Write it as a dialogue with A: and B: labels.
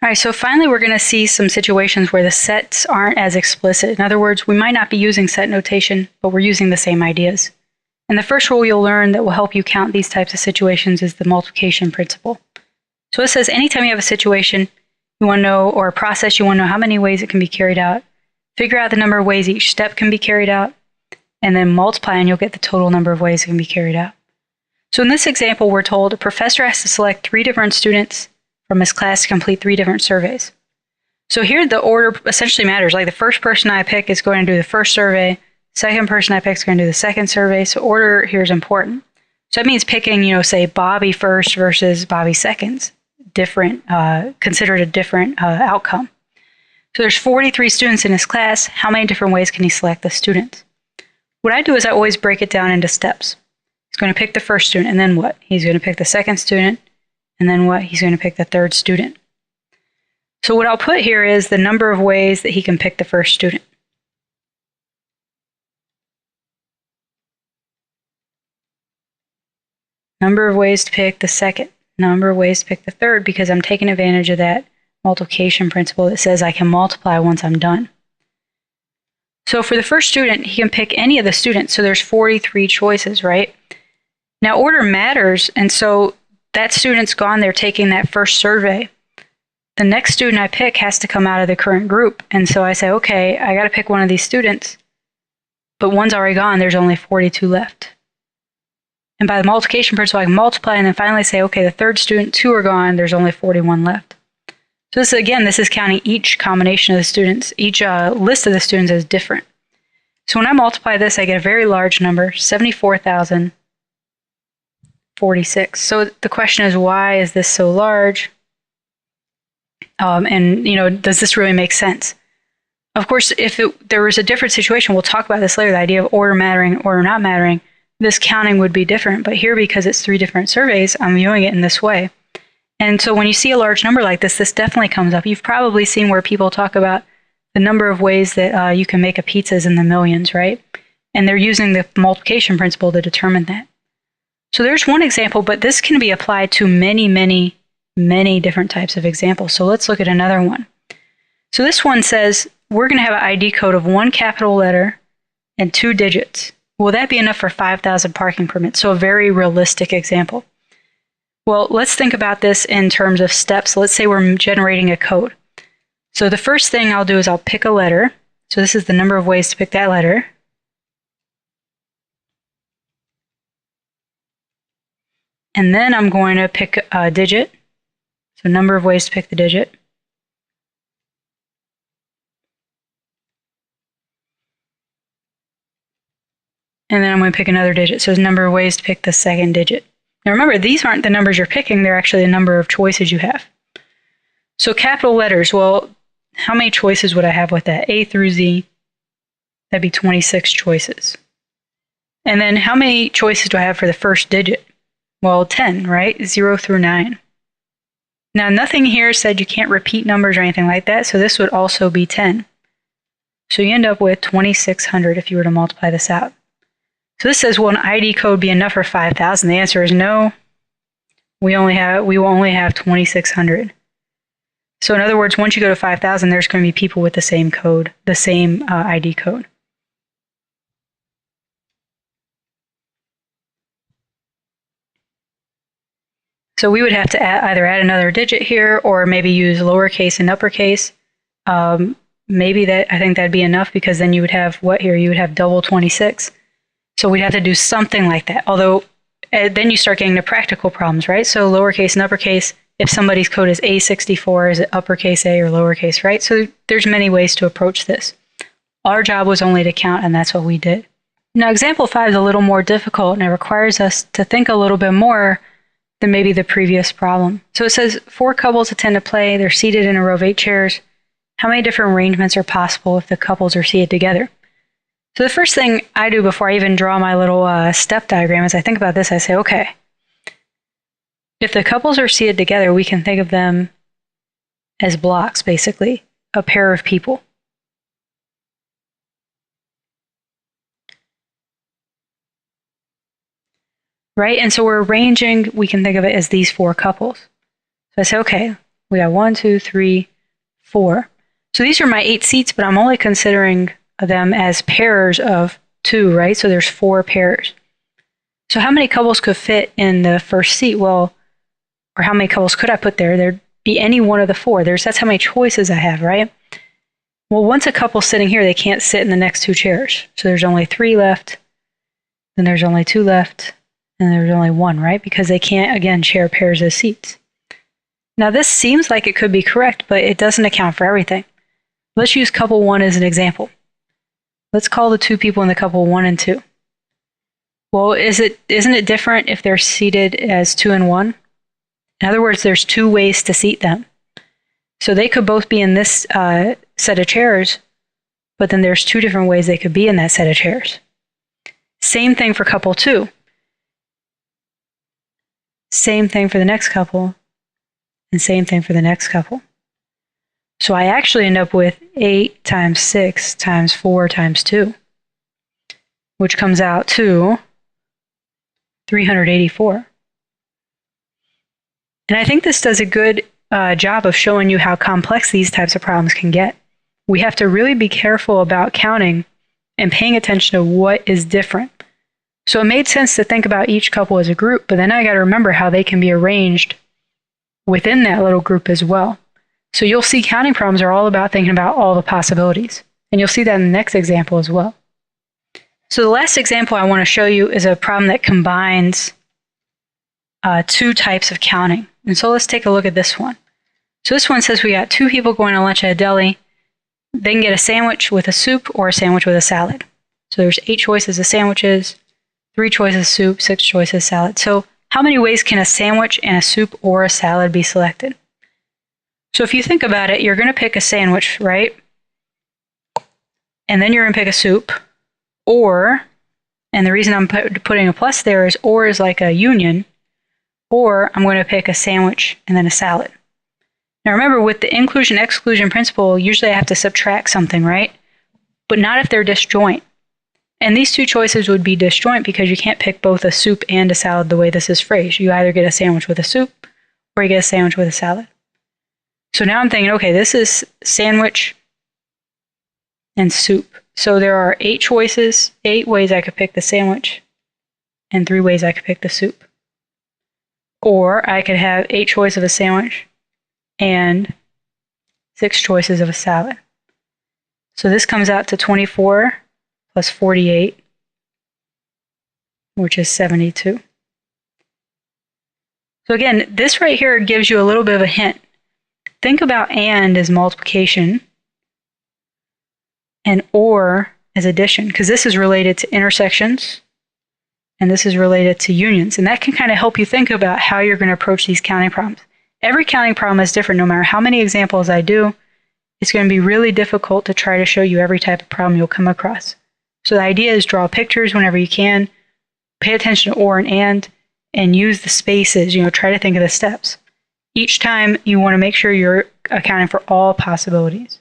A: All right, so finally we're going to see some situations where the sets aren't as explicit. In other words, we might not be using set notation, but we're using the same ideas. And the first rule you'll learn that will help you count these types of situations is the multiplication principle. So it says anytime you have a situation you want to know, or a process you want to know how many ways it can be carried out, figure out the number of ways each step can be carried out, and then multiply and you'll get the total number of ways it can be carried out. So in this example, we're told a professor has to select 3 different students from his class to complete 3 different surveys. So here the order essentially matters. Like the first person I pick is going to do the first survey, second person I pick is going to do the second survey. So order here is important. So that means picking, say Bobby first versus Bobby second, considered a different outcome. So there's 43 students in his class. How many different ways can he select the students? What I do is I always break it down into steps. He's going to pick the first student, and then what? He's going to pick the second student, and then what? He's going to pick the third student. So what I'll put here is the number of ways that he can pick the first student. Number of ways to pick the second. Number of ways to pick the third, because I'm taking advantage of that multiplication principle that says I can multiply once I'm done. So for the first student, he can pick any of the students. So there's 43 choices, right? Now order matters, and so that student's gone, they're taking that first survey. The next student I pick has to come out of the current group. And so I say, okay, I got to pick one of these students, but one's already gone, there's only 42 left. And by the multiplication principle, I can multiply and then finally say, okay, the third student, 2 are gone, there's only 41 left. So this is counting each combination of the students. Each list of the students is different. So when I multiply this, I get a very large number, 74,046. So the question is, why is this so large? Does this really make sense? Of course, if there was a different situation, we'll talk about this later, the idea of order mattering, order not mattering, this counting would be different. But here, because it's 3 different surveys, I'm viewing it in this way. And so when you see a large number like this definitely comes up. You've probably seen where people talk about the number of ways that you can make a pizza is in the millions, right? And they're using the multiplication principle to determine that. So there's one example, but this can be applied to many, many, many different types of examples. So let's look at another one. So this one says we're going to have an ID code of 1 capital letter and 2 digits. Will that be enough for 5,000 parking permits? So a very realistic example. Well, let's think about this in terms of steps. Let's say we're generating a code. So the first thing I'll do is I'll pick a letter. So this is the number of ways to pick that letter. And then I'm going to pick a digit. So number of ways to pick the digit. And then I'm going to pick another digit. So there's a number of ways to pick the second digit. Now remember, these aren't the numbers you're picking, they're actually the number of choices you have. So capital letters, well, how many choices would I have with that? A through Z, that'd be 26 choices. And then how many choices do I have for the first digit? Well, 10, right? 0 through 9. Now nothing here said you can't repeat numbers or anything like that, so this would also be 10. So you end up with 2,600 if you were to multiply this out. So this says, will an ID code be enough for 5,000? The answer is no. We will only have 2,600. So in other words, once you go to 5,000, there's going to be people with the same code, the same ID code. So we would have to either add another digit here, or maybe use lowercase and uppercase. I think that'd be enough, because then you would have what here? You would have double 26. So we'd have to do something like that. Although then you start getting to practical problems, right? So lowercase and uppercase, if somebody's code is A64, is it uppercase A or lowercase, right? So there's many ways to approach this. Our job was only to count, and that's what we did. Now example 5 is a little more difficult, and it requires us to think a little bit more than maybe the previous problem. So it says 4 couples attend a play. They're seated in a row of 8 chairs. How many different arrangements are possible if the couples are seated together? So the first thing I do before I even draw my little step diagram is I think about this. I say, okay, if the couples are seated together, we can think of them as blocks, basically, a pair of people. Right? And so we're arranging, we can think of it as these 4 couples. So I say, okay, We got 1, 2, 3, 4. So these are my 8 seats, but I'm only considering them as pairs of 2, right? So there's 4 pairs. So how many couples could fit in the first seat? Well, or how many couples could I put there? There'd be any one of the 4. That's how many choices I have, right? Well, once a couple's sitting here, they can't sit in the next 2 chairs. So there's only 3 left, then there's only 2 left, and there's only 1, right? Because they can't, again, share pairs of seats. Now, this seems like it could be correct, but it doesn't account for everything. Let's use couple 1 as an example. Let's call the 2 people in the couple 1 and 2. Well, isn't it different if they're seated as 2 and 1? In other words, there's 2 ways to seat them. So they could both be in this set of chairs, but then there's 2 different ways they could be in that set of chairs. Same thing for couple 2. Same thing for the next couple, and same thing for the next couple. So I actually end up with 8 times 6 times 4 times 2, which comes out to 384. And I think this does a good job of showing you how complex these types of problems can get. We have to really be careful about counting and paying attention to what is different. So it made sense to think about each couple as a group, but then I got to remember how they can be arranged within that little group as well. So you'll see counting problems are all about thinking about all the possibilities. And you'll see that in the next example as well. So the last example I want to show you is a problem that combines 2 types of counting. And so let's take a look at this one. So this one says we got 2 people going to lunch at a deli. They can get a sandwich with a soup or a sandwich with a salad. So there's 8 choices of sandwiches, 3 choices of soup, 6 choices of salad. So how many ways can a sandwich and a soup or a salad be selected? So if you think about it, you're going to pick a sandwich, right? And then you're going to pick a soup. Or, and the reason I'm putting a plus there is or is like a union. Or I'm going to pick a sandwich and then a salad. Now remember, with the inclusion-exclusion principle, usually I have to subtract something, right? But not if they're disjoint. And these 2 choices would be disjoint because you can't pick both a soup and a salad the way this is phrased. You either get a sandwich with a soup or you get a sandwich with a salad. So now I'm thinking, okay, this is sandwich and soup. So there are 8 choices, 8 ways I could pick the sandwich, and 3 ways I could pick the soup. Or I could have 8 choices of a sandwich and 6 choices of a salad. So this comes out to 24 plus 48, which is 72. So again, this right here gives you a little bit of a hint. Think about and as multiplication and or as addition, because this is related to intersections and this is related to unions. And that can kind of help you think about how you're going to approach these counting problems. Every counting problem is different. No matter how many examples I do, it's going to be really difficult to try to show you every type of problem you'll come across. So the idea is draw pictures whenever you can, pay attention to or and use the spaces, try to think of the steps. Each time you want to make sure you're accounting for all possibilities.